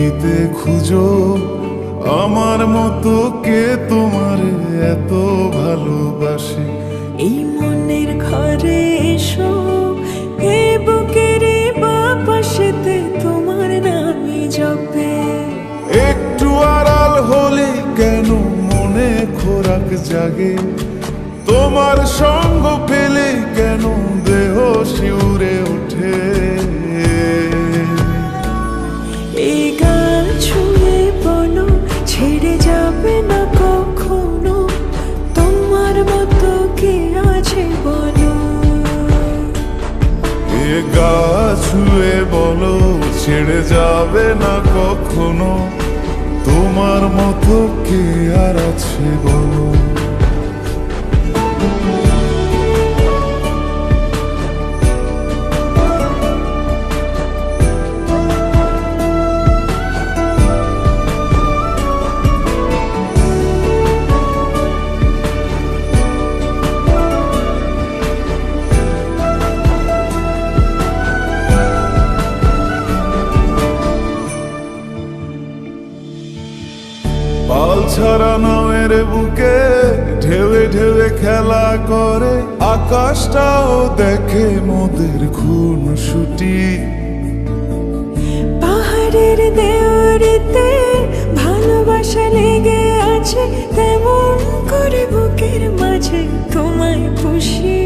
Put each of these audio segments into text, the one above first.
পৃথিবীতে খুঁজো আমার মতো কে তোমার এত ভালোবাসে। এই মনের ঘরে এসো, এই বুকের বাপাশেতে তোমার নামই জপে। একটু আড়াল হলে কেন মনে খোরাক জাগে, তোমার সঙ্গ পেলে কেন দেহ শিউরে ওঠে। এই গান ছুঁয়ে বলো ছেড়ে যাবে না কখনো, তোমার মতো কে আছে বলো। এ গা ছুঁয়ে বলো ছেড়ে যাবে না কখনো, তোমার মতো কে আর আছে বলো। পাল ছাড়া নামের বুকে ঢেউে ঢেউে খেলা করে, আকাশটাও দেখে মোদের খুনসুটি। পাহাড়ের দেওয়ারিতে ভালোবাসা লেগে আছে, তেমন করে বুকের মাঝে তোমায় পুষি।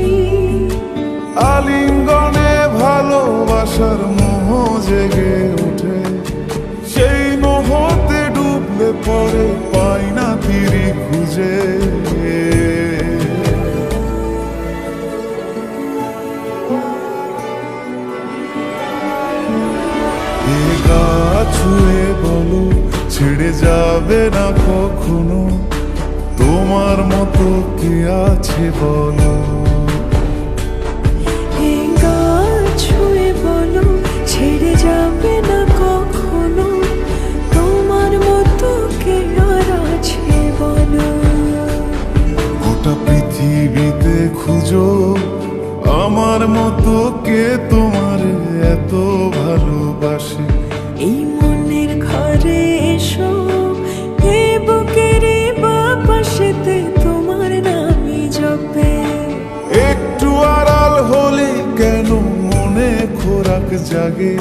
আলিঙ্গনে ভালোবাসার মোহ জেগে ওঠে, সেই মোহতে ডুবলে পরে পাই না তীরে খুঁজে। এ গা ছুঁয়ে বলো ছেড়ে যাবে না কখনো, তোমার মতো কে আছে বলো। এই গান ছুঁয়ে বলো ছেড়ে যাবে না কখনো, তোমার মতো কে আর আছে বলো। গোটা পৃথিবীতে খুঁজো আমার মতো কে তোমার এত ভালোবাসে। এই মনের ঘরে এসো, এই বুকের বাপাশেতে তোমার নামই জপে। একটু আড়াল হলে কেন মনে খোরাক জাগে,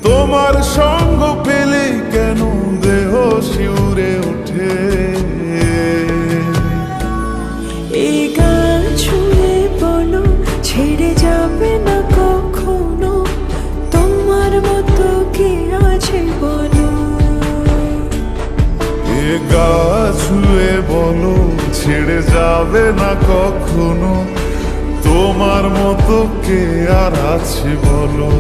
তোমার সঙ্গ পেলে কেন দেহ শিউরে ওঠে। এই গান ছুঁয়ে বলো ছেড়ে যাবে না কখনো, তোমার মতো কে আছে বলো। এ গা ছুঁয়ে বলো ছেড়ে যাবে না কখনো, তোমার মতো কে আর আছে বলো।